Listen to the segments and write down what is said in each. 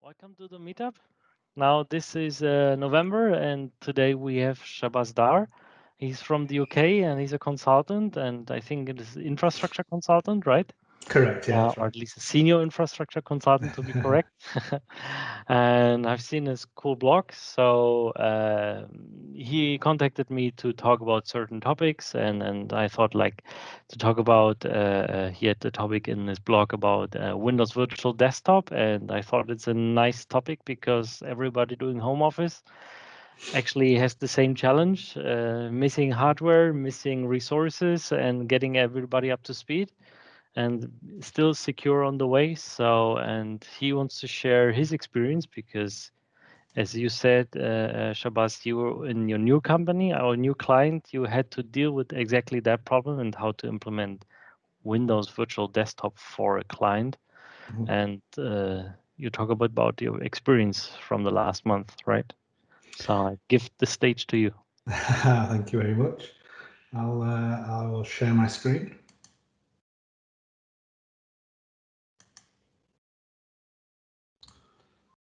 Welcome to the meetup. Now, this is November, and today we have Shabaz Darr. He's from the UK and he's a consultant, and I think it is infrastructure consultant, right? Correct, yeah, that's Or right. at least a senior infrastructure consultant to be correct. And I've seen his cool blog. So he contacted me to talk about certain topics, and I thought like to talk about he had the topic in his blog about Windows Virtual Desktop, and I thought it's a nice topic because everybody doing home office actually has the same challenge, missing hardware, missing resources, and getting everybody up to speed and still secure on the way. So, and he wants to share his experience because, as you said, Shabazz, you were in your new company, our new client, you had to deal with exactly that problem and how to implement Windows Virtual Desktop for a client. And you talk about your experience from the last month, right? So I give the stage to you. Thank you very much. I'll share my screen.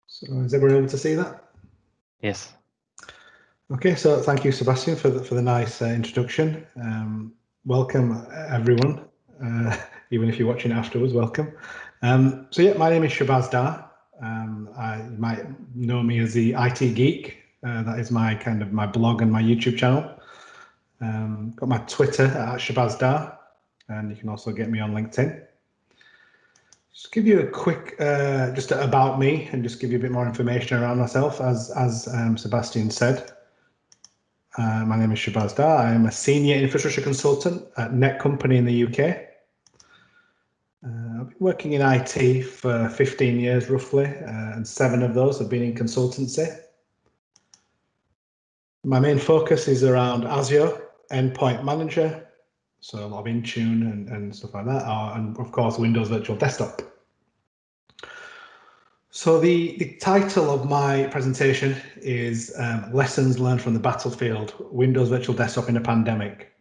So is everyone able to see that? Yes. Okay, so thank you, Sebastian, for the nice introduction. Welcome, everyone. Even if you're watching afterwards, welcome. So yeah, my name is Shabaz Darr. You might know me as the IT Geek. That is my blog and my YouTube channel. Got my Twitter at Shabaz Darr, and you can also get me on LinkedIn. Just give you a quick, just about me, and just give you a bit more information around myself. As Sebastian said, my name is Shabaz Darr. I am a senior infrastructure consultant at Netcompany in the UK. I've been working in IT for 15 years roughly, and 7 of those have been in consultancy. My main focus is around Azure, Endpoint Manager, so a lot of Intune and stuff like that, and of course Windows Virtual Desktop. So the title of my presentation is Lessons Learned from the Battlefield, Windows Virtual Desktop in a Pandemic.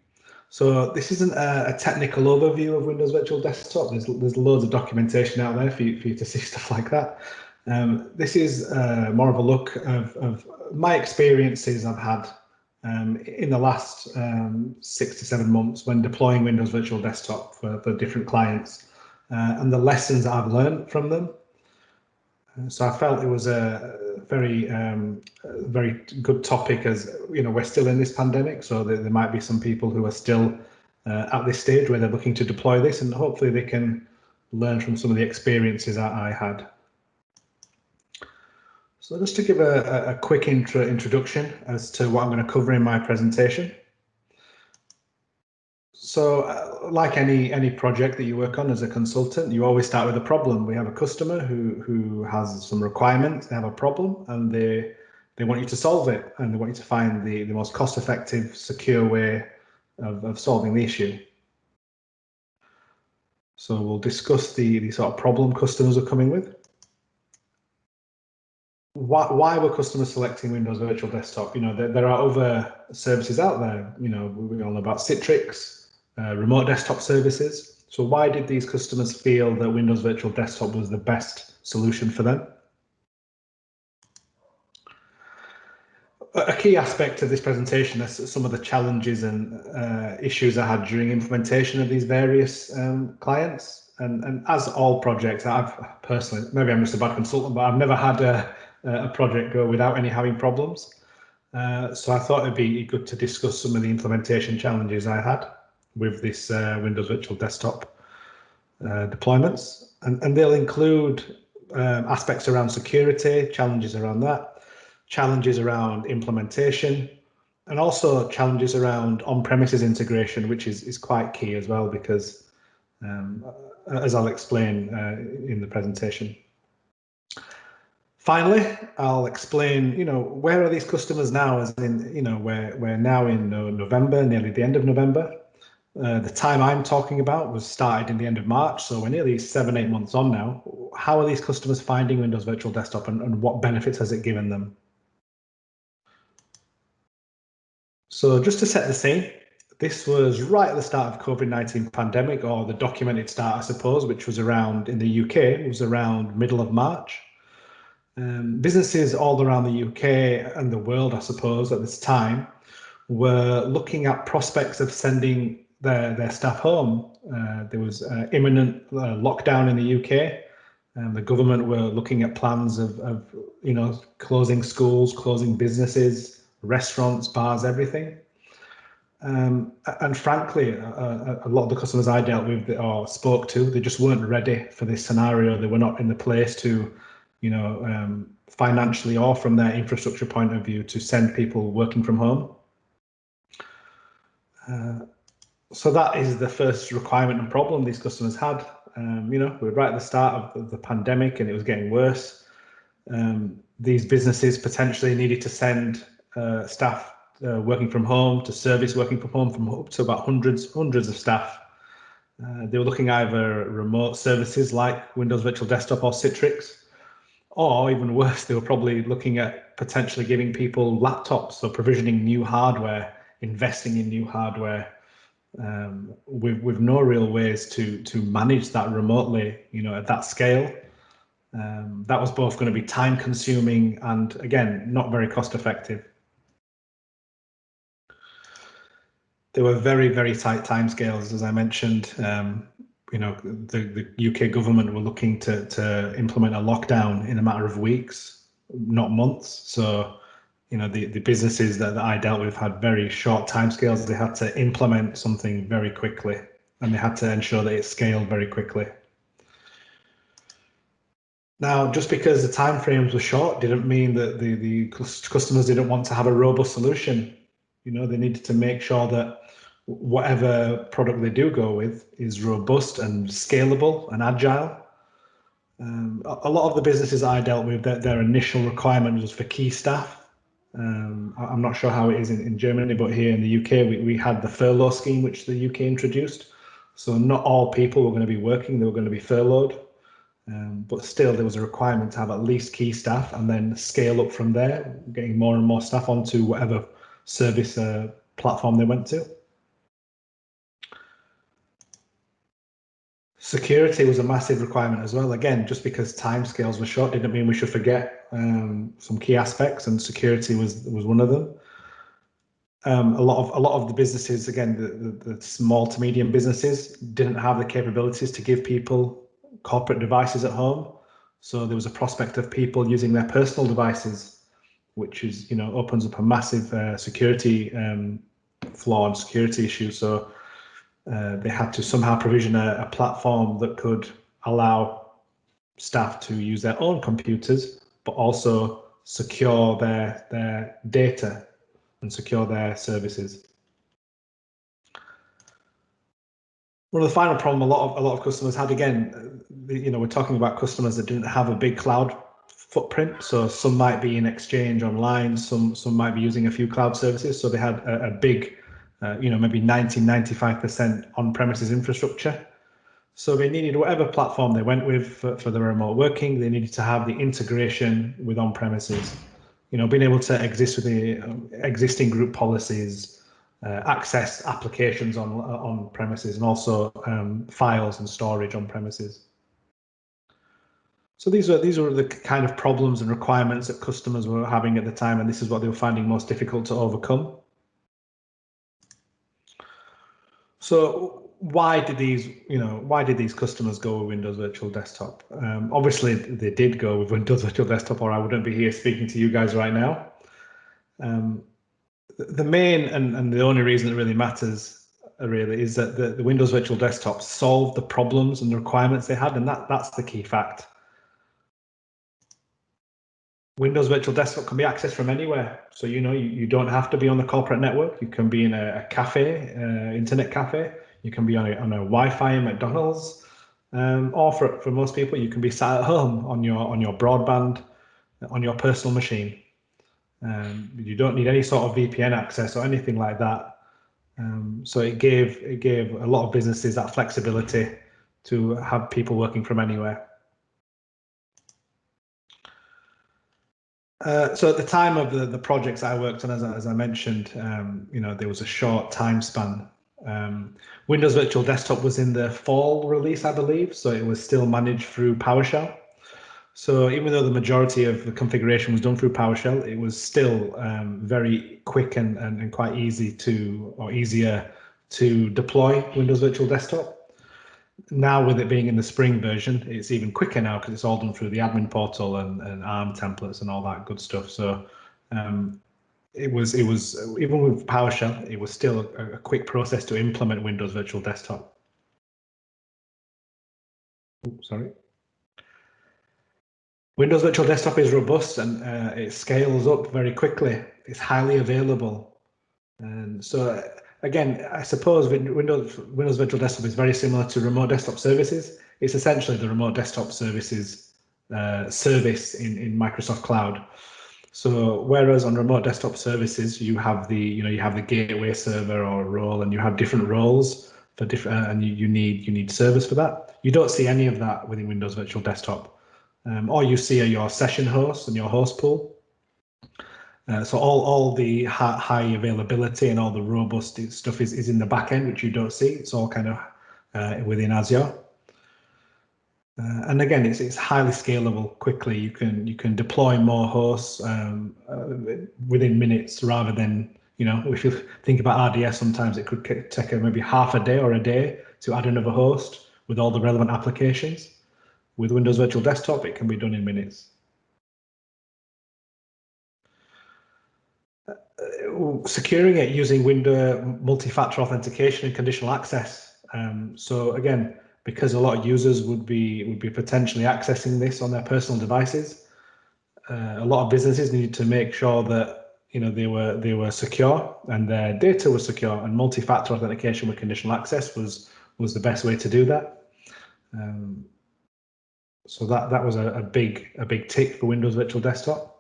So this isn't a technical overview of Windows Virtual Desktop. There's loads of documentation out there for you to see stuff like that. This is more of a look of my experiences I've had in the last 6 to 7 months when deploying Windows Virtual Desktop for different clients, and the lessons that I've learned from them. So I felt it was a very good topic, as you know, we're still in this pandemic, so there might be some people who are still at this stage where they're looking to deploy this, and hopefully they can learn from some of the experiences that I had. So just to give a quick introduction as to what I'm going to cover in my presentation. So like any project that you work on as a consultant, you always start with a problem. We have a customer who has some requirements, they have a problem, and they want you to solve it, and they want you to find the most cost-effective, secure way of solving the issue. So we'll discuss the sort of problem customers are coming with. Why were customers selecting Windows Virtual Desktop? You know, there are other services out there. You know, we all know about Citrix, remote desktop services. So why did these customers feel that Windows Virtual Desktop was the best solution for them? A key aspect of this presentation is some of the challenges and issues I had during implementation of these various clients. And as all projects, I've personally, maybe I'm just a bad consultant, but I've never had a project go without any having problems. So I thought it'd be good to discuss some of the implementation challenges I had with this Windows Virtual Desktop deployments. And they'll include aspects around security, challenges around that, challenges around implementation, and also challenges around on-premises integration, which is quite key as well, because as I'll explain in the presentation. Finally, I'll explain, you know, where are these customers now, as in, you know, we're now in November, nearly the end of November. The time I'm talking about was started in the end of March, so we're nearly 7-8 months on now. How are these customers finding Windows Virtual Desktop, and what benefits has it given them? So just to set the scene, this was right at the start of COVID-19 pandemic, or the documented start, I suppose, which was around, in the UK, it was around middle of March. Businesses all around the UK and the world, I suppose, at this time, were looking at prospects of sending their staff home. There was imminent lockdown in the UK. The government were looking at plans of closing schools, closing businesses, restaurants, bars, everything. And frankly, a lot of the customers I dealt with or spoke to, they just weren't ready for this scenario. They were not in the place to, financially or from their infrastructure point of view, to send people working from home. So that is the first requirement and problem these customers had. We were right at the start of the pandemic and it was getting worse. These businesses potentially needed to send staff working from home to service working from home from up to about hundreds of staff. They were looking either remote services like Windows Virtual Desktop or Citrix, or even worse, they were probably looking at potentially giving people laptops, so provisioning new hardware, investing in new hardware, with no real ways to manage that remotely, at that scale. That was both going to be time consuming and, again, not very cost effective. There were very, very tight timescales, as I mentioned. The UK government were looking to implement a lockdown in a matter of weeks, not months. So, the businesses that I dealt with had very short timescales. They had to implement something very quickly, and they had to ensure that it scaled very quickly. Now, just because the timeframes were short didn't mean that the customers didn't want to have a robust solution. They needed to make sure that whatever product they do go with is robust and scalable and agile. A lot of the businesses I dealt with, their initial requirement was for key staff. I'm not sure how it is in Germany, but here in the UK, we had the furlough scheme, which the UK introduced. So not all people were going to be working, they were going to be furloughed. But still, there was a requirement to have at least key staff and then scale up from there, getting more and more staff onto whatever service platform they went to. Security was a massive requirement as well. Again, just because timescales were short didn't mean we should forget some key aspects, and security was one of them. A lot of the businesses, again, the small to medium businesses, didn't have the capabilities to give people corporate devices at home. So there was a prospect of people using their personal devices, which is, opens up a massive security flaw and security issue. So they had to somehow provision a platform that could allow staff to use their own computers, but also secure their data and secure their services. One of the final problem a lot of customers had, again, we're talking about customers that didn't have a big cloud footprint. So some might be in Exchange online, some might be using a few cloud services. So they had a big, maybe 95% on-premises infrastructure. So they needed whatever platform they went with for the remote working. They needed to have the integration with on-premises, being able to exist with the existing group policies, access applications on premises, and also files and storage on premises. So these were the kind of problems and requirements that customers were having at the time, and this is what they were finding most difficult to overcome. So why did these customers go with Windows Virtual Desktop? Obviously, they did go with Windows Virtual Desktop, or I wouldn't be here speaking to you guys right now. The main and the only reason it really matters is that the Windows Virtual Desktop solved the problems and the requirements they had, and that's the key fact. Windows Virtual Desktop can be accessed from anywhere. So, you don't have to be on the corporate network. You can be in a cafe, internet cafe. You can be on a Wi-Fi in McDonald's, or for most people, you can be sat at home on your broadband, on your personal machine. You don't need any sort of VPN access or anything like that. So it gave a lot of businesses that flexibility to have people working from anywhere. So at the time of the projects I worked on, as I mentioned, there was a short time span. Windows Virtual Desktop was in the fall release, I believe, so it was still managed through PowerShell. So even though the majority of the configuration was done through PowerShell, it was still very quick and quite easy to, or easier to deploy Windows Virtual Desktop. Now with it being in the spring version, it's even quicker now because it's all done through the admin portal and ARM templates and all that good stuff. So it was even with PowerShell, it was still a quick process to implement Windows Virtual Desktop. Oops, sorry. Windows Virtual Desktop is robust and it scales up very quickly. It's highly available. And so again, I suppose Windows Virtual Desktop is very similar to remote desktop services. It's essentially the remote desktop services service in Microsoft Cloud. So whereas on remote desktop services, you have the gateway server or role, and you have different roles for different, and you need servers for that. You don't see any of that within Windows Virtual Desktop. All you see are your session hosts and your host pool. So all the high availability and all the robust stuff is in the back end, which you don't see. It's all kind of within Azure. And again, it's highly scalable quickly. You can deploy more hosts within minutes rather than, if you think about RDS, sometimes it could take maybe half a day or a day to add another host with all the relevant applications. With Windows Virtual Desktop, it can be done in minutes. Securing it using Windows multi-factor authentication and conditional access. So again, because a lot of users would be potentially accessing this on their personal devices, a lot of businesses needed to make sure that they were secure and their data was secure, and multi-factor authentication with conditional access was the best way to do that. So that was a big tick for Windows Virtual Desktop.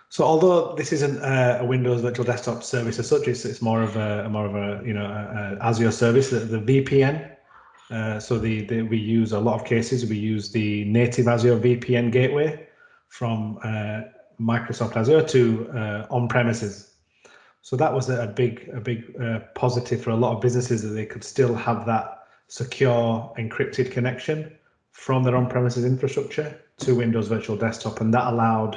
So although this isn't a Windows Virtual Desktop service as such, it's more of a Azure service. The VPN. So we use a lot of cases. We use the native Azure VPN gateway from Microsoft Azure to on-premises. So that was a big positive for a lot of businesses, that they could still have that secure encrypted connection from their on-premises infrastructure to Windows Virtual Desktop, and that allowed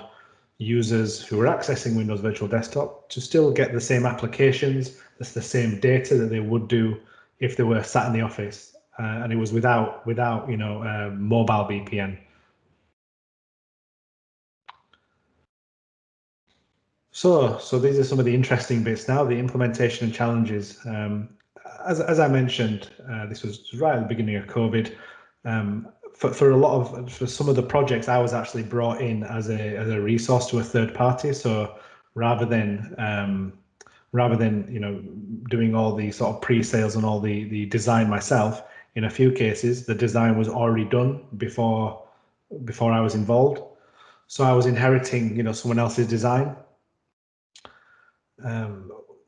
users who were accessing Windows Virtual Desktop to still get the same applications, the same data that they would do if they were sat in the office, and it was without mobile VPN. So these are some of the interesting bits now, the implementation and challenges. As I mentioned, this was right at the beginning of COVID. For some of the projects, I was actually brought in as a resource to a third party. So rather than doing all the sort of pre-sales and all the design myself, in a few cases the design was already done before I was involved. So I was inheriting someone else's design.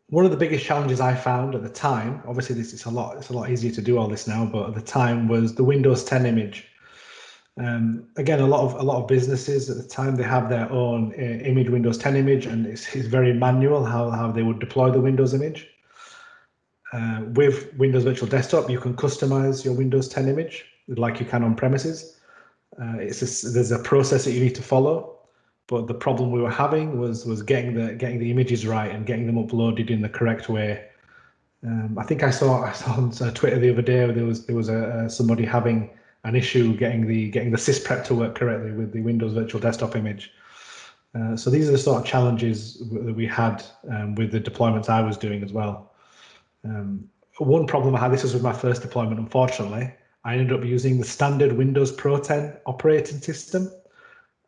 One of the biggest challenges I found at the time, obviously it's a lot easier to do all this now, but at the time, was the Windows 10 image. Again, a lot of businesses at the time, they have their own image, Windows 10 image, and it's very manual how they would deploy the Windows image. With Windows Virtual Desktop, you can customize your Windows 10 image like you can on premises. There's a process that you need to follow. But the problem we were having was getting the images right and getting them uploaded in the correct way. I think I saw on Twitter the other day, there was somebody having an issue getting the sysprep to work correctly with the Windows Virtual Desktop image. So these are the sort of challenges that we had with the deployments I was doing as well. One problem I had, this was with my first deployment, unfortunately, I ended up using the standard Windows Pro 10 operating system.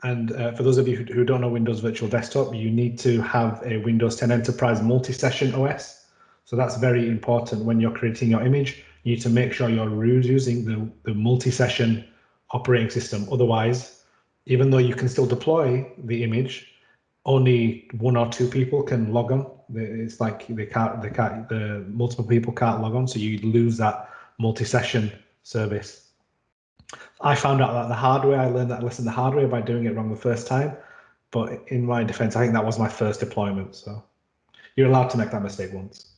And for those of you who don't know Windows Virtual Desktop, you need to have a Windows 10 Enterprise multi-session OS. So that's very important when you're creating your image. You need to make sure you're using the multi-session operating system. Otherwise, even though you can still deploy the image, only one or two people can log on. It's like the multiple people can't log on, so you lose that multi-session service. I found out that the hard way. I learned that lesson the hard way by doing it wrong the first time. But in my defense, I think that was my first deployment. So you're allowed to make that mistake once.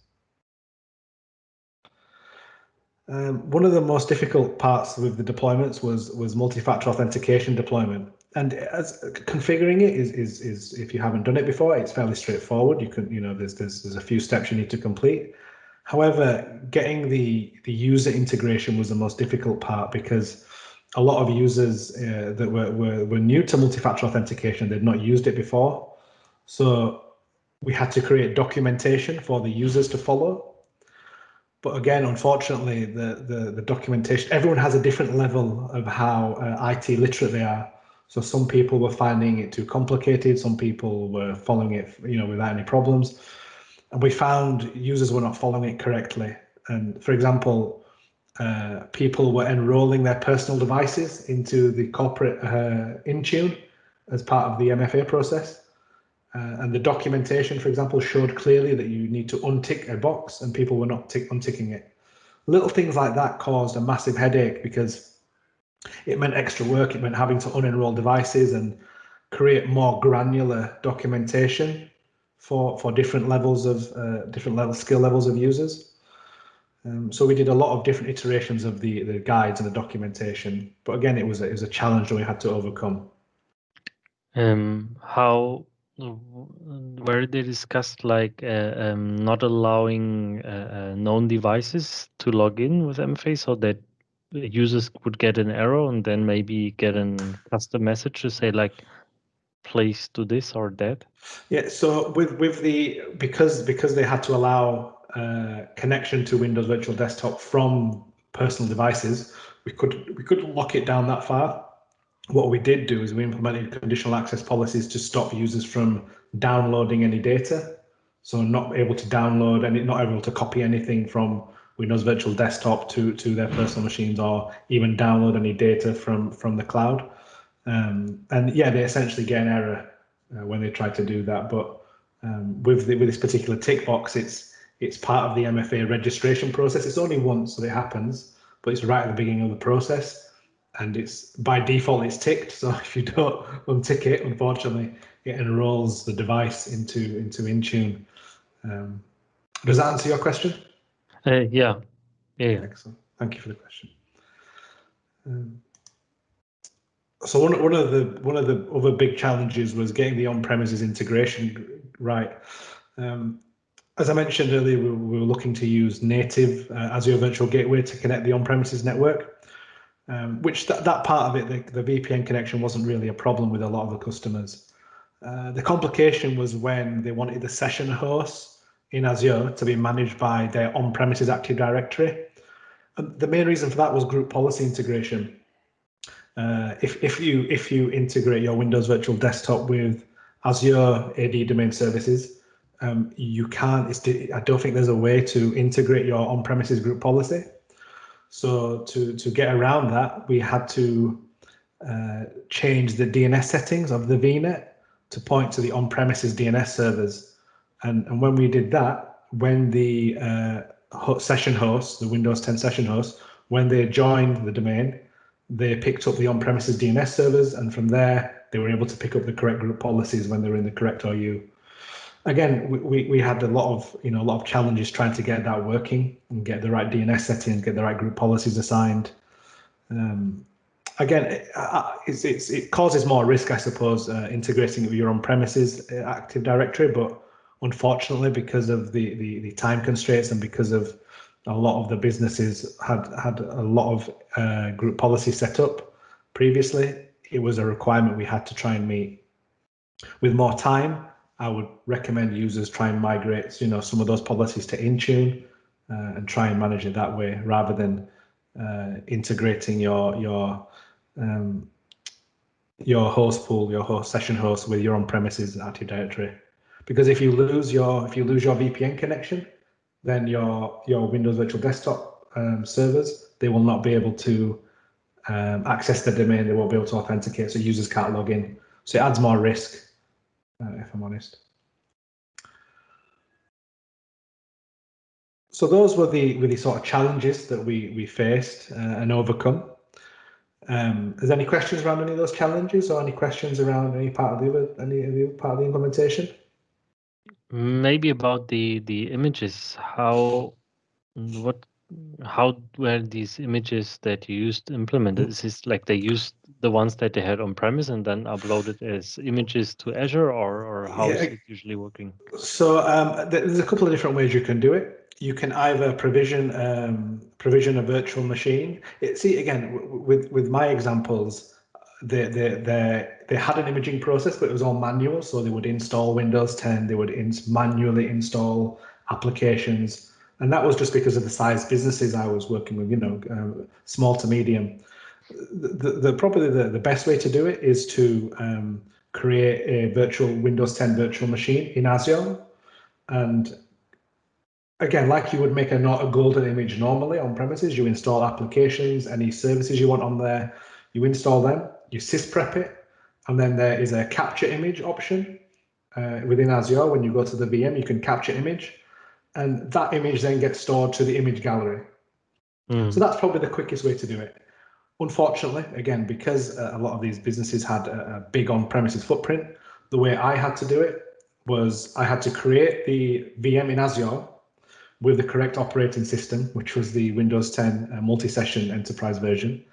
One of the most difficult parts with the deployments was multi-factor authentication deployment. And as configuring it is if you haven't done it before, it's fairly straightforward. You can, there's a few steps you need to complete. However, getting the user integration was the most difficult part, because a lot of users that were new to multi-factor authentication, they'd not used it before. So we had to create documentation for the users to follow. But again, unfortunately, the documentation, everyone has a different level of how IT literate they are. So some people were finding it too complicated. Some people were following it, without any problems. And we found users were not following it correctly. And for example, people were enrolling their personal devices into the corporate Intune as part of the MFA process. And the documentation, for example, showed clearly that you need to untick a box, and people were not unticking it. Little things like that caused a massive headache, because it meant extra work. It meant having to unenroll devices and create more granular documentation for different levels of skill levels of users. So we did a lot of different iterations of the guides and the documentation. But again, it was a challenge that we had to overcome. Where they discussed like not allowing known devices to log in with MFA, so that users would get an error and then maybe get a custom message to say like, please do this or that. Yeah, so with the because they had to allow connection to Windows Virtual Desktop from personal devices, we couldn't lock it down that far. What we did do is we implemented conditional access policies to stop users from downloading any data. So not able to download and not able to copy anything from Windows Virtual Desktop to their personal machines, or even download any data from the cloud. And yeah, they essentially get an error when they try to do that. But with this particular tick box, it's part of the MFA registration process. It's only once that it happens, but it's right at the beginning of the process. And it's by default it's ticked. So if you don't untick it, unfortunately, it enrolls the device into Intune. Does that answer your question? Yeah. Excellent. Thank you for the question. So one of the other big challenges was getting the on-premises integration right. As I mentioned earlier, we were looking to use native Azure Virtual Gateway to connect the on-premises network. Which that part of it, the VPN connection wasn't really a problem with a lot of the customers. The complication was when they wanted the session hosts in Azure to be managed by their on-premises Active Directory. And the main reason for that was group policy integration. If you integrate your Windows Virtual Desktop with Azure AD domain services, you can't. I don't think there's a way to integrate your on-premises group policy. So to get around that, we had to change the DNS settings of the VNet to point to the on-premises DNS servers. And when we did that, when the session hosts, the Windows 10 session hosts, when they joined the domain, they picked up the on-premises DNS servers, and from there, they were able to pick up the correct group policies when they were in the correct OU. Again, we had a lot of challenges trying to get that working and get the right DNS settings, get the right group policies assigned. Again, it causes more risk, I suppose, integrating with your on-premises Active Directory, but unfortunately, because of the time constraints and because of a lot of the businesses had a lot of group policy set up previously, it was a requirement we had to try and meet. With more time, I would recommend users try and migrate, some of those policies to Intune and try and manage it that way, rather than integrating your host pool, your host session host with your on-premises Active Directory. Because if you lose your VPN connection, then your Windows Virtual Desktop servers, they will not be able to access the domain. They won't be able to authenticate, so users can't log in. So it adds more risk, if I'm honest. So those were the sort of challenges that we faced and overcome. Is there any questions around any of those challenges, or any questions around any part of the implementation? Maybe about the images. What how were these images that you used implemented? Is this like they used the ones that they had on premise and then uploaded as images to Azure, or how is Yeah. it usually working? So there's a couple of different ways you can do it. You can either provision a virtual machine. See, again, with my examples, they had an imaging process, but it was all manual. So they would install Windows 10, they would manually install applications, and that was just because of the size businesses I was working with. Small to medium. Probably the best way to do it is to create a virtual Windows 10 virtual machine in Azure. And again, like you would make a golden image normally on premises, you install applications, any services you want on there, you install them, you sysprep it, and then there is a capture image option within Azure. When you go to the VM, you can capture image, and that image then gets stored to the image gallery. So that's probably the quickest way to do it. Unfortunately, again, because a lot of these businesses had a big on-premises footprint, the way I had to do it was I had to create the VM in Azure with the correct operating system, which was the Windows 10 multi-session enterprise version.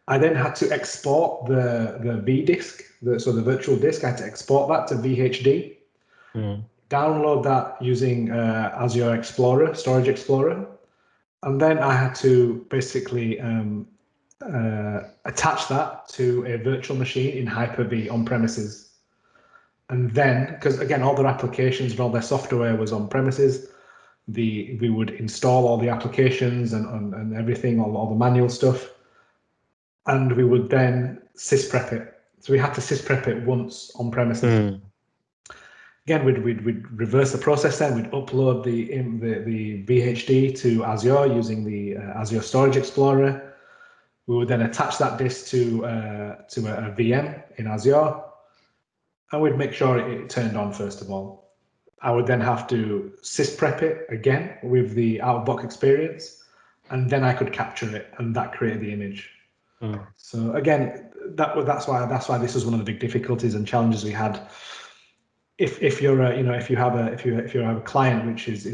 I then had to export the vDisk, so the virtual disk. I had to export that to VHD, download that using Azure Explorer, Storage Explorer, and then I had to basically attach that to a virtual machine in Hyper-V on premises. And then, because again, all their applications and all their software was on premises, we would install all the applications and everything, all the manual stuff, and we would then sysprep it. So we had to sysprep it once on premises. Again, we'd reverse the process then. We'd upload the VHD to Azure using the Azure Storage Explorer. We would then attach that disk to a VM in Azure, and we'd make sure it turned on first of all. I would then have to sysprep it again with the out-of-box experience, and then I could capture it, and that created the image. So again, that's why this was one of the big difficulties and challenges we had. If you're if you have a client which is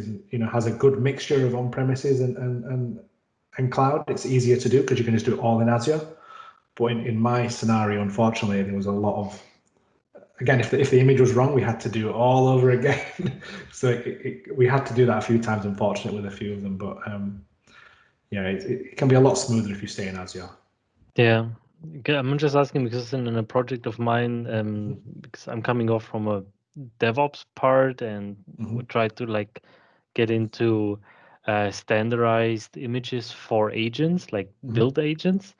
has a good mixture of on-premises and cloud, it's easier to do because you can just do it all in Azure. But in my scenario, unfortunately, there was a lot of, again, if the image was wrong, we had to do it all over again. So we had to do that a few times, unfortunately, with a few of them. But yeah, it can be a lot smoother if you stay in Azure. Yeah, I'm just asking because in a project of mine, because I'm coming off from a DevOps part and we try to like get into standardized images for agents, like build agents.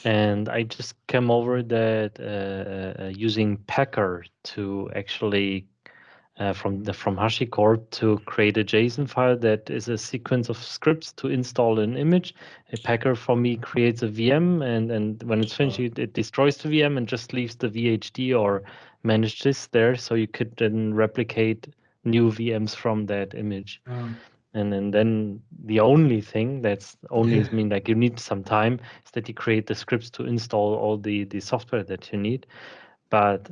And I just came over that using Packer to actually from HashiCorp to create a JSON file that is a sequence of scripts to install an image. A Packer for me creates a VM, and when it's finished, it destroys the VM and just leaves the VHD or managed disk there, so you could then replicate new VMs from that image. And then the only thing that's only is mean like you need some time is that you create the scripts to install all the software that you need, but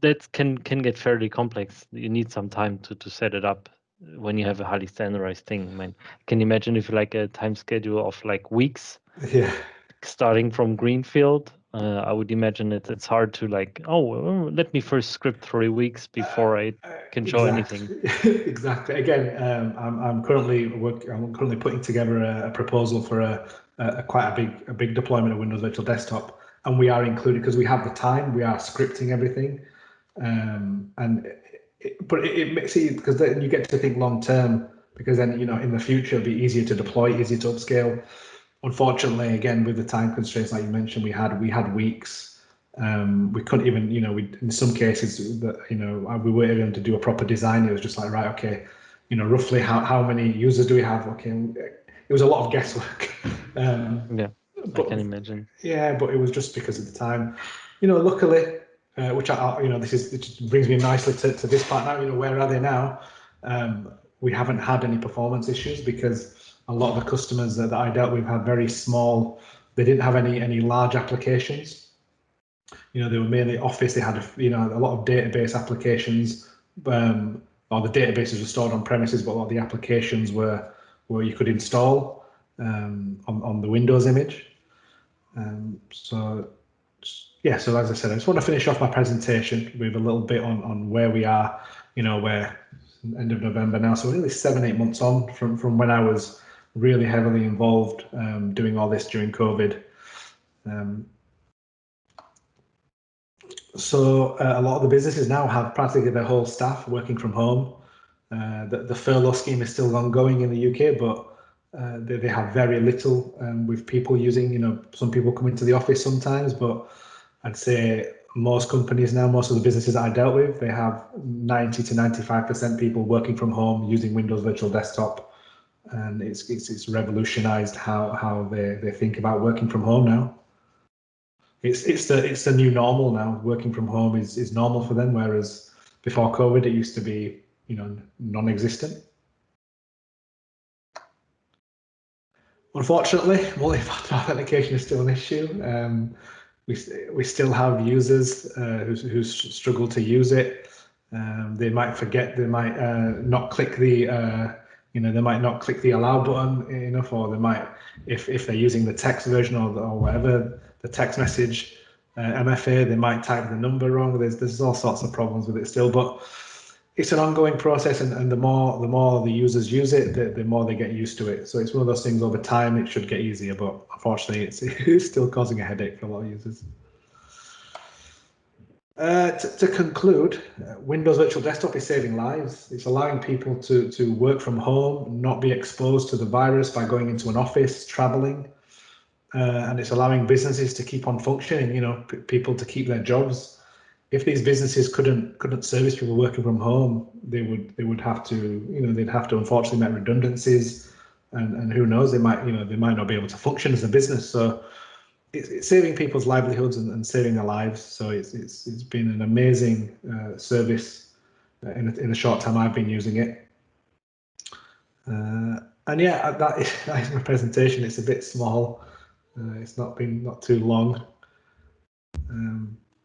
that can get fairly complex. You need some time to set it up when you have a highly standardized thing. I mean, can you imagine if like a time schedule of like weeks? Yeah. Starting from greenfield, I would imagine it's hard to like, oh, let me first script 3 weeks before I can show anything. Exactly. Again, I'm currently putting together a proposal for quite a big deployment of Windows Virtual Desktop, and we are included because we have the time. We are scripting everything, but it makes it, because then you get to think long term, because then in the future it'll be easier to deploy, easier to upscale. Unfortunately, again, with the time constraints like you mentioned, we had weeks. We couldn't even, in some cases that we weren't able to do a proper design. It was just like, right, okay, roughly how many users do we have? Okay, it was a lot of guesswork. Yeah, I can imagine. Yeah, but it was just because of the time. Luckily, which this brings me nicely to this part now. Where are they now? We haven't had any performance issues because a lot of the customers that I dealt with had very small. They didn't have any large applications. They were mainly Office. They had a lot of database applications, or the databases were stored on premises, but a lot of the applications were where you could install on the Windows image. So yeah, so as I said, I just want to finish off my presentation with a little bit on where we are. We're end of November now, so really 7-8 months on from when I was really heavily involved doing all this during COVID. So a lot of the businesses now have practically their whole staff working from home. The furlough scheme is still ongoing in the UK, but they have very little with people using, some people come into the office sometimes, but I'd say most companies now, most of the businesses that I dealt with, they have 90 to 95% people working from home using Windows Virtual Desktop. And it's revolutionized how they think about working from home now. It's the new normal now. Working from home is normal for them, whereas before COVID, it used to be, non-existent. Unfortunately, multi-factor authentication is still an issue. We still have users who struggle to use it. They might forget. They might not click the they might not click the allow button enough, or they might, if they're using the text version or whatever, the text message MFA, they might type the number wrong. There's all sorts of problems with it still, but it's an ongoing process, and the more the users use it, the more they get used to it. So it's one of those things. Over time, it should get easier, but unfortunately, it's still causing a headache for a lot of users. To conclude, Windows Virtual Desktop is saving lives. It's allowing people to work from home, not be exposed to the virus by going into an office, traveling, and it's allowing businesses to keep on functioning. People to keep their jobs. If these businesses couldn't service people working from home, they would have to, they'd have to unfortunately make redundancies, and who knows, they might not be able to function as a business. So it's saving people's livelihoods and saving their lives. So it's been an amazing service in the short time I've been using it. And yeah, that is my presentation. It's a bit small. It's not too long.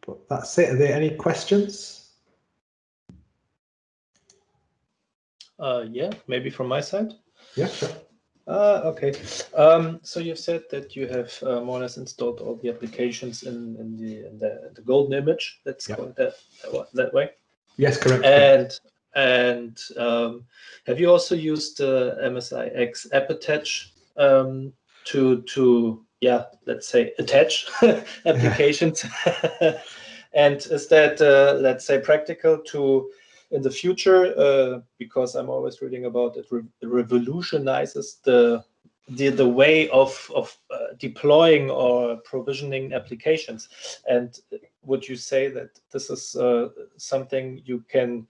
But that's it. Are there any questions? Yeah, maybe from my side. Yeah, sure. Okay. So you've said that you have more or less installed all the applications in the golden image. Let's call it that way. Yes, correct. And have you also used the MSIX app attach to let's say attach applications? And is that let's say practical to in the future, because I'm always reading about it, revolutionizes the way of deploying or provisioning applications. And would you say that this is something you can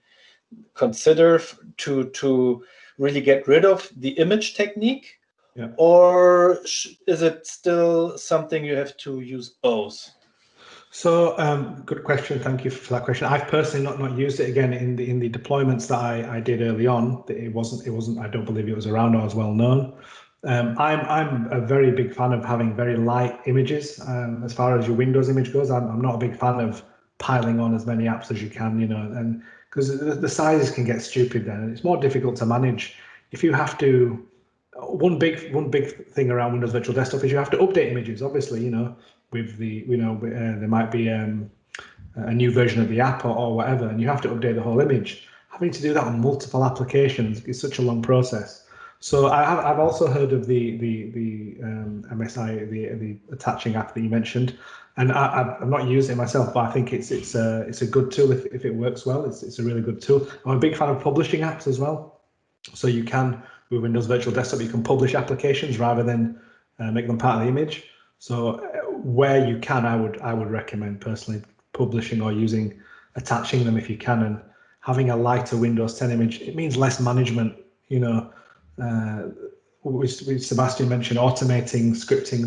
consider to really get rid of the image technique? Yeah. Or is it still something you have to use both? So good question. Thank you for that question. I've personally not used it again in the deployments that I did early on. It wasn't. I don't believe it was around or as well known. I'm a very big fan of having very light images. As far as your Windows image goes, I'm not a big fan of piling on as many apps as you can. And because the sizes can get stupid then, and it's more difficult to manage if you have to. One big thing around Windows Virtual Desktop is you have to update images. Obviously, with the there might be a new version of the app or whatever, and you have to update the whole image. Having to do that on multiple applications is such a long process. So I've also heard of the MSI, the attaching app that you mentioned, and I've not used it myself, but I think it's a good tool if it works well. It's a really good tool. I'm a big fan of publishing apps as well. So you can, with Windows Virtual Desktop, you can publish applications rather than make them part of the image. So where you can, I would recommend personally publishing or attaching them if you can, and having a lighter Windows 10 image. It means less management. Sebastian mentioned automating, scripting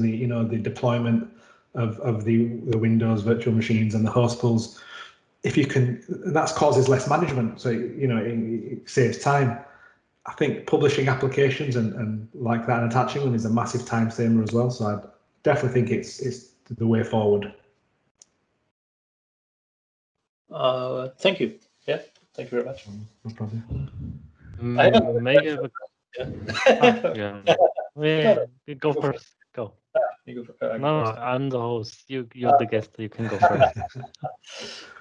the deployment of the Windows virtual machines and the host pools. If you can, that causes less management. So it saves time. I think publishing applications and like that and attaching them is a massive time saver as well. So I definitely think it's the way forward. Thank you. Yeah, thank you very much. No problem. Maybe Yeah. Yeah. You go go first. Go. You go, No, first. I'm the host. You're the guest. You can go first.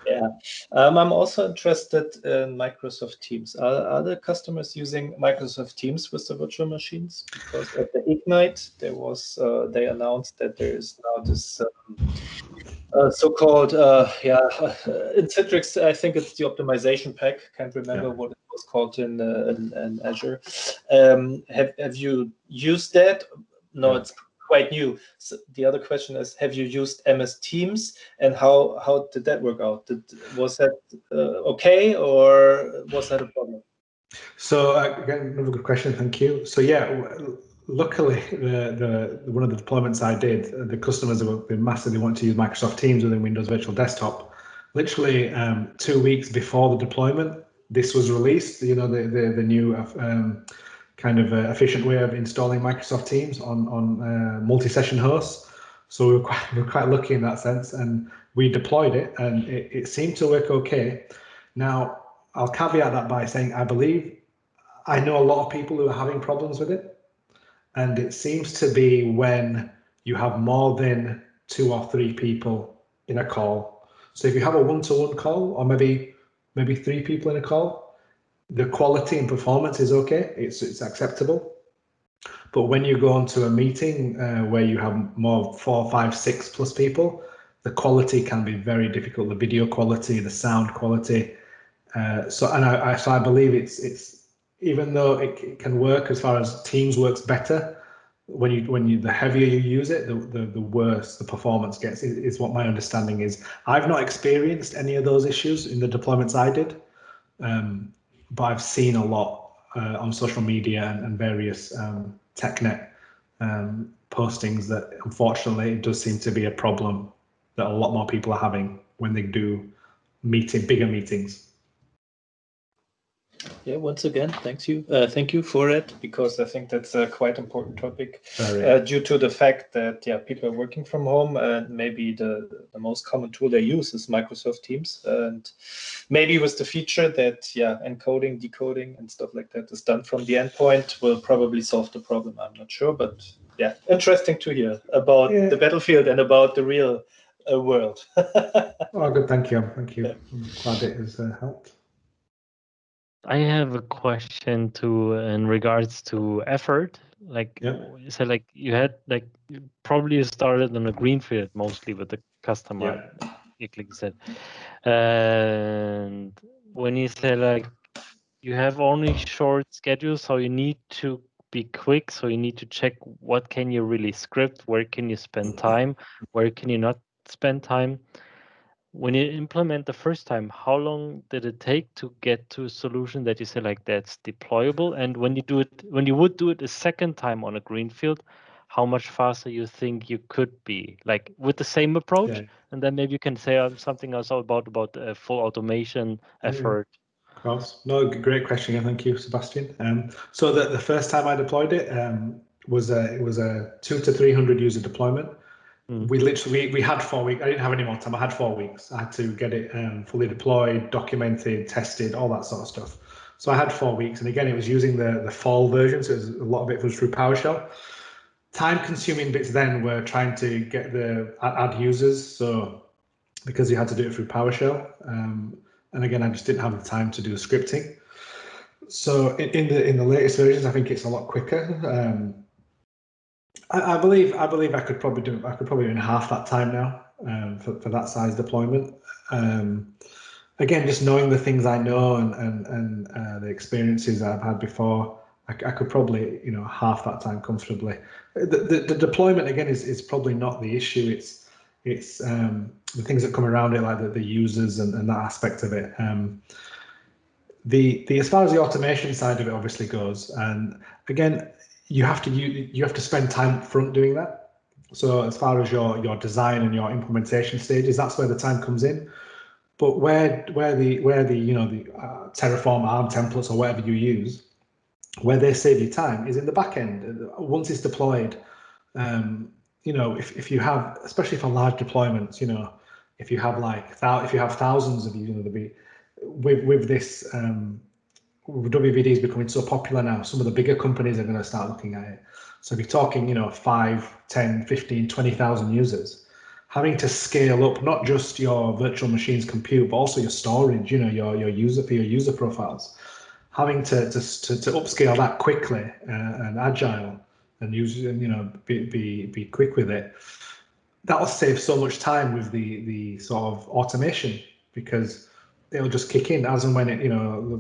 Yeah, I'm also interested in Microsoft Teams. Are the customers using Microsoft Teams with the virtual machines? Because at the Ignite, there was they announced that there is now this so-called in Citrix. I think it's the optimization pack. Can't remember what it was called in Azure. Have you used that? No, it's quite new. So the other question is, have you used MS Teams, and how did that work out? Was that okay, or was that a problem? So again, another good question. Thank you. So yeah, luckily, the one of the deployments I did, the customers have been massively wanting to use Microsoft Teams within Windows Virtual Desktop. Literally 2 weeks before the deployment, this was released. You know, the new kind of efficient way of installing Microsoft Teams on multi-session hosts. So we're quite lucky in that sense, and we deployed it, and it seemed to work okay. Now, I'll caveat that by saying I know a lot of people who are having problems with it, and it seems to be when you have more than 2 or 3 people in a call. So if you have a one-to-one call, or maybe 3 people in a call, the quality and performance is okay. It's acceptable. But when you go onto a meeting where you have more 4, 5, 6 plus people, the quality can be very difficult. The video quality, the sound quality. So I believe it's even though it can work as far as Teams works better, the heavier you use it, the worse the performance gets. Is what my understanding is. I've not experienced any of those issues in the deployments I did, but I've seen a lot on social media and various TechNet postings that unfortunately it does seem to be a problem that a lot more people are having when they do bigger meetings. Yeah, once again, thank you for it, because I think that's a quite important topic due to the fact that people are working from home, and maybe the most common tool they use is Microsoft Teams, and maybe with the feature that encoding, decoding, and stuff like that is done from the endpoint will probably solve the problem. I'm not sure, but yeah, interesting to hear about the battlefield and about the real world. Oh, good, thank you. Yeah. I'm glad it has helped. I have a question in regards to effort. Like you said, like you had you probably started on a greenfield mostly with the customer. Like you said, and when you say like you have only short schedules, so you need to be quick. So you need to check what can you really script, where can you spend time, where can you not spend time. When you implement the first time, how long did it take to get to a solution that you say like that's deployable? And when you would do it a second time on a greenfield, how much faster you think you could be, like with the same approach? And then maybe you can say something also about full automation effort. Of course. No, great question. Thank you, Sebastian. So the first time I deployed it was a 200 to 300 user deployment. We had 4 weeks. I didn't have any more time. I had 4 weeks. I had to get it fully deployed, documented, tested, all that sort of stuff. So I had 4 weeks, and again, it was using the fall version. So a lot of it was through PowerShell. Time-consuming bits then were trying to get the add users. So because you had to do it through PowerShell, and again, I just didn't have the time to do the scripting. So in the latest versions, I think it's a lot quicker. I believe I could probably do in half that time now for that size deployment. Again, just knowing the things I know and the experiences I've had before, I could probably half that time comfortably. The deployment again is probably not the issue. It's the things that come around it, like the users and that aspect of it. The as far as the automation side of it obviously goes, and again, you have to spend time up front doing that. So as far as your design and your implementation stages, that's where the time comes in. But where the Terraform ARM templates or whatever you use, where they save you time is in the back end. Once it's deployed, if you have, especially for large deployments, if you have thousands of with this WVD is becoming so popular now, some of the bigger companies are going to start looking at it. So if you're talking, 5, 10, 15, 20,000 users, having to scale up not just your virtual machines compute, but also your storage, your user profiles, having to upscale that quickly and agile and be quick with it. That'll save so much time with the sort of automation, because it'll just kick in as and when it,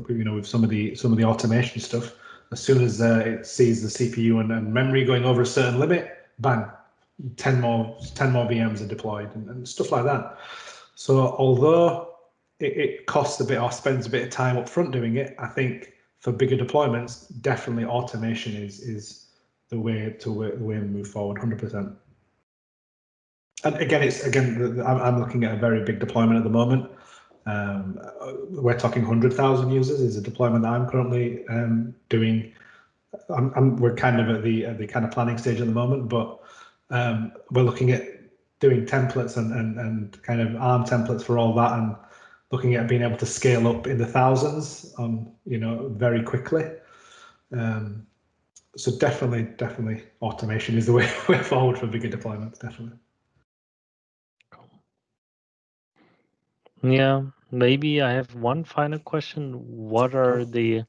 with some of the automation stuff. As soon as it sees the CPU and memory going over a certain limit, bang, 10 more VMs are deployed and stuff like that. So although it costs a bit or spends a bit of time up front doing it, I think for bigger deployments, definitely automation is the way to move forward, 100%. And again, I'm looking at a very big deployment at the moment. We're talking 100,000 users is a deployment that I'm currently doing. We're kind of at the kind of planning stage at the moment, but we're looking at doing templates and kind of ARM templates for all that, and looking at being able to scale up in the thousands very quickly. So definitely automation is the way forward for bigger deployments, definitely. Yeah, maybe I have one final question. What are I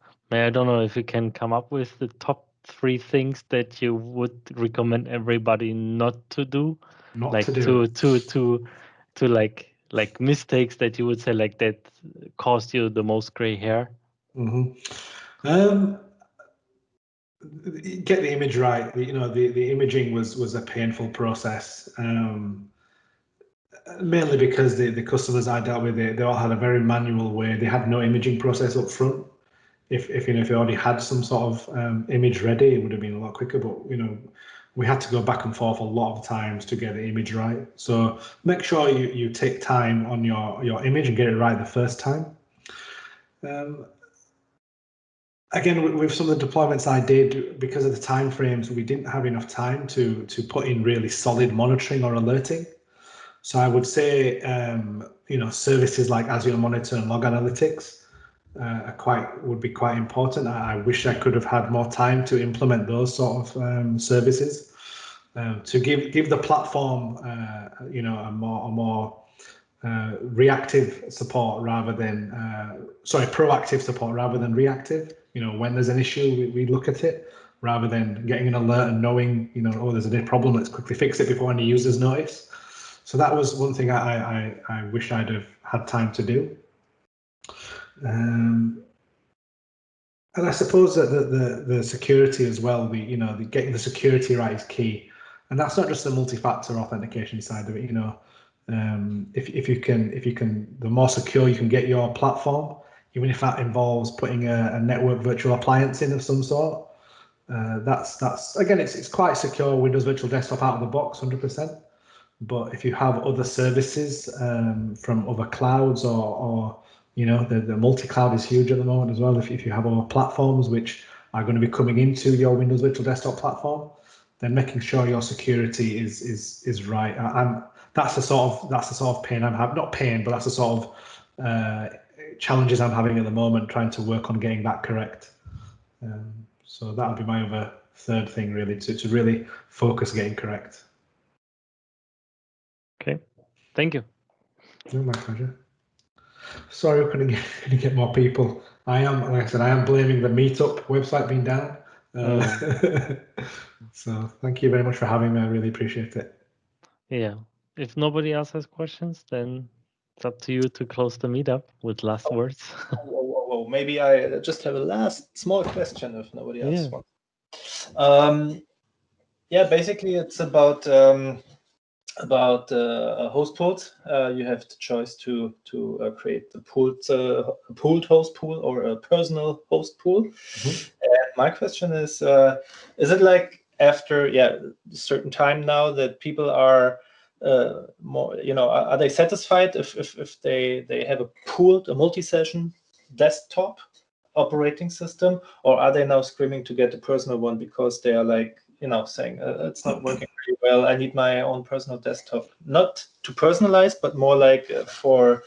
don't know if you can come up with the top 3 things that you would recommend everybody not to do, to like mistakes that you would say like that caused you the most gray hair. Get the image right. The imaging was a painful process. Mainly because the customers I dealt with, they all had a very manual way. They had no imaging process up front. If they already had some sort of image ready, it would have been a lot quicker. But we had to go back and forth a lot of times to get the image right. So make sure you take time on your image and get it right the first time. Again, with some of the deployments I did, because of the time frames, we didn't have enough time to put in really solid monitoring or alerting. So I would say, services like Azure Monitor and Log Analytics would be quite important. I wish I could have had more time to implement those sort of services to give the platform, a more reactive support rather than proactive support rather than reactive. When there's an issue, we look at it rather than getting an alert and knowing, there's a problem, let's quickly fix it before any users notice. So that was one thing I wish I'd have had time to do. And I suppose that the security as well, getting the security right is key. And that's not just the multi-factor authentication side of it. If you can, the more secure you can get your platform, even if that involves putting a network virtual appliance in of some sort, that's again, it's quite secure. Windows Virtual Desktop out of the box, 100%. But if you have other services from other clouds or the multi-cloud is huge at the moment as well. If you have other platforms which are going to be coming into your Windows Virtual Desktop platform, then making sure your security is right. That's the sort of pain I'm having. Not pain, but that's the sort of challenges I'm having at the moment, trying to work on getting that correct. So that would be my other third thing, really, to really focus getting correct. Okay, thank you. No, my pleasure. Sorry, we couldn't get more people. Like I said, I am blaming the Meetup website being down. So thank you very much for having me. I really appreciate it. Yeah. If nobody else has questions, then it's up to you to close the meetup with last words. Whoa. Maybe I just have a last small question if nobody else wants. Basically it's about host pools. You have the choice to create the pooled host pool or a personal host pool. And my question is it like after a certain time now that people are more, are they satisfied if they have a multi-session desktop operating system, or are they now screaming to get a personal one because they are like, saying it's not working really well, I need my own personal desktop, not to personalize, but more like for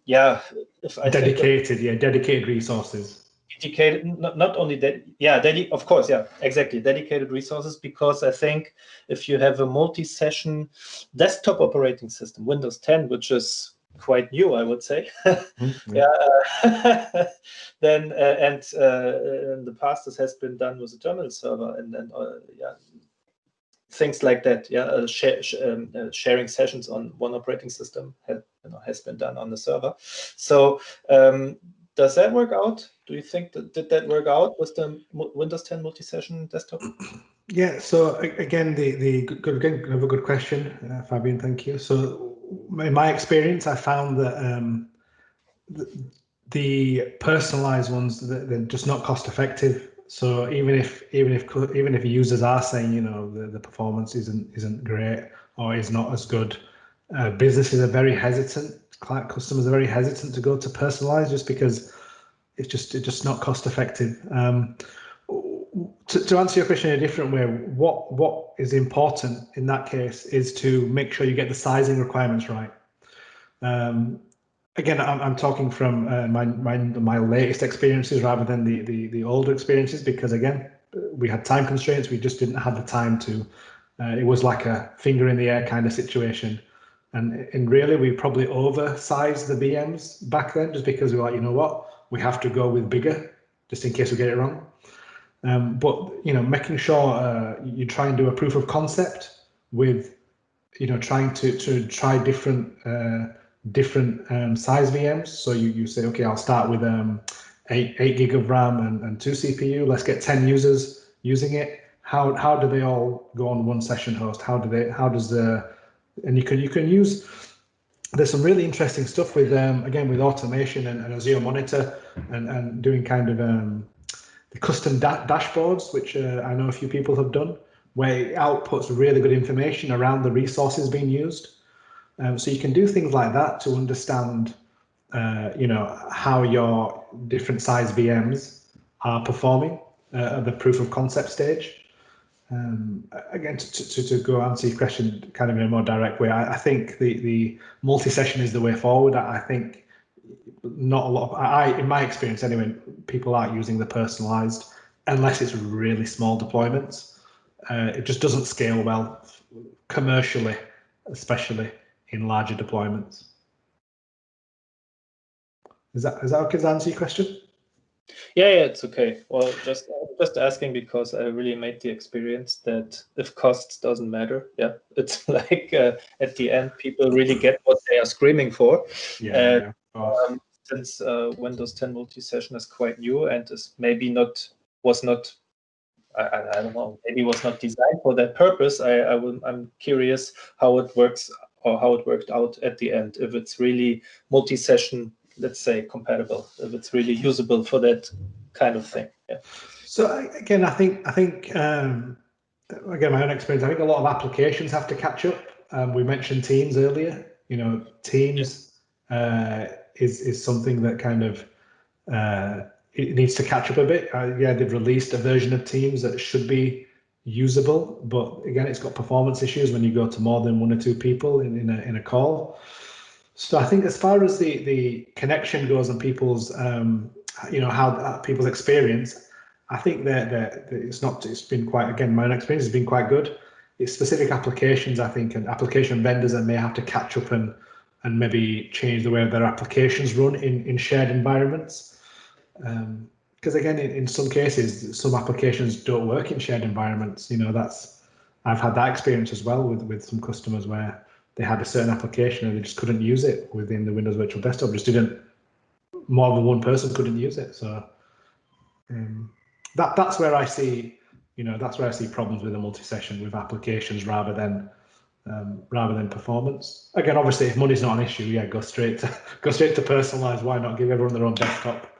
yeah, if I dedicated resources. Dedicated, not only that, yeah, of course, yeah, exactly, dedicated resources, because I think if you have a multi-session desktop operating system, Windows 10, which is quite new, I would say, yeah, then in the past this has been done with a terminal server, and yeah, things like that, yeah, sharing sessions on one operating system has been done on the server. So does that work out? Do you think did that work out with the Windows 10 multi-session desktop? Yeah. So again, another good question, Fabian. Thank you. So in my experience, I found that the personalized ones, they're just not cost effective. So even if users are saying, you know, the performance isn't great or is not as good, businesses are very hesitant. Customers are very hesitant to go to personalized just because it's just not cost effective. To answer your question in a different way, what is important in that case is to make sure you get the sizing requirements right. Again, I'm talking from my latest experiences rather than the older experiences, because again, we had time constraints. We just didn't have the time to. It was like a finger in the air kind of situation, and really we probably oversized the VMs back then, just because we were like, you know what, we have to go with bigger just in case we get it wrong. But you know, making sure you try and do a proof of concept with, you know, trying to try different size VMs. So you say, okay, I'll start with 8 gig of RAM and 2 CPU. Let's get 10 users using it. How do they all go on one session host? And you can use. There's some really interesting stuff with again with automation and Azure Monitor and doing kind of the custom dashboards, which I know a few people have done, where it outputs really good information around the resources being used. So you can do things like that to understand, you know, how your different size VMs are performing at the proof of concept stage. Again, to go answer your question kind of in a more direct way, I think the multi-session is the way forward. I think not a lot of, in my experience anyway, people aren't using the personalized unless it's really small deployments. It just doesn't scale well commercially, especially in larger deployments. Is that okay to answer your question? Yeah, it's okay. Well, just asking because I really made the experience that if costs doesn't matter, yeah, it's like at the end people really get what they are screaming for. Yeah. Since Windows 10 multi-session is quite new and is maybe was not I don't know, maybe was not designed for that purpose. I'm curious how it works or how it worked out at the end. If it's really multi-session, let's say, compatible, if it's really usable for that kind of thing. Yeah. So again, I think again, my own experience, I think a lot of applications have to catch up. We mentioned Teams earlier. You know, Teams is something that kind of it needs to catch up a bit. Yeah, they've released a version of Teams that should be usable, but again, it's got performance issues when you go to more than 1 or 2 people in a call. So I think as far as the connection goes and people's you know, how people's experience, I think that it's been quite, again, my own experience has been quite good. It's specific applications, I think, and application vendors that may have to catch up and maybe change the way their applications run in shared environments. Because again, in some cases, some applications don't work in shared environments. You know, I've had that experience as well with some customers where they had a certain application and they just couldn't use it within the Windows Virtual Desktop. More than one person couldn't use it. So that's where I see, you know, that's where I see problems with a multi-session with applications rather than performance. Again, obviously, if money's not an issue, yeah, go straight to personalized. Why not give everyone their own desktop?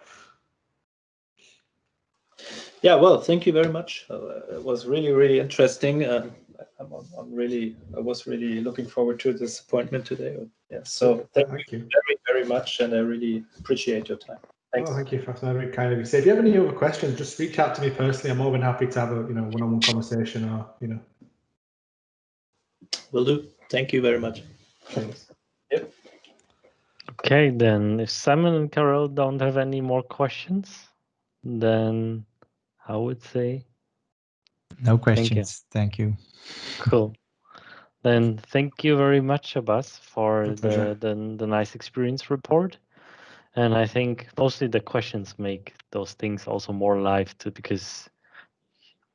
Yeah, well, thank you very much. It was really, really interesting. I was really looking forward to this appointment today. Yeah, so thank you very, very much, and I really appreciate your time. Thanks. Oh, thank you, Fasna. Very kind of you. So if you have any other questions, just reach out to me personally. I'm more than happy to have a one-on-one conversation, or Will do. Thank you very much. Thanks. Yep. Okay. Okay, then if Simon and Carol don't have any more questions, then I would say No questions. Thank you. cool. Then thank you very much, Shabaz, for My pleasure. the nice experience report. And I think mostly the questions make those things also more live too, because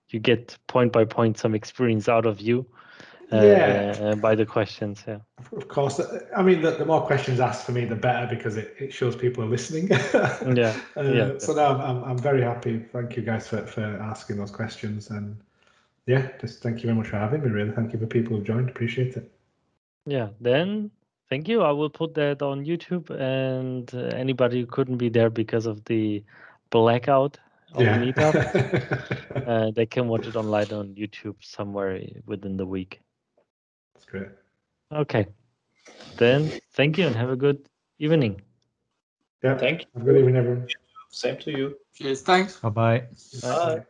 you get point by point some experience out of you by the questions. Yeah. Of course. I mean, the more questions asked for me, the better, because it shows people are listening. Yeah. Yeah. So now I'm very happy. Thank you guys for asking those questions. And yeah, just thank you very much for having me, really. Thank you for people who've joined. Appreciate it. Yeah. Then thank you. I will put that on YouTube, and anybody who couldn't be there because of the blackout of Meetup, they can watch it online on YouTube somewhere within the week. That's great. Okay. Then thank you and have a good evening. Yeah. Thank you. Have a good evening, everyone. Same to you. Cheers. Thanks. Bye-bye. Bye.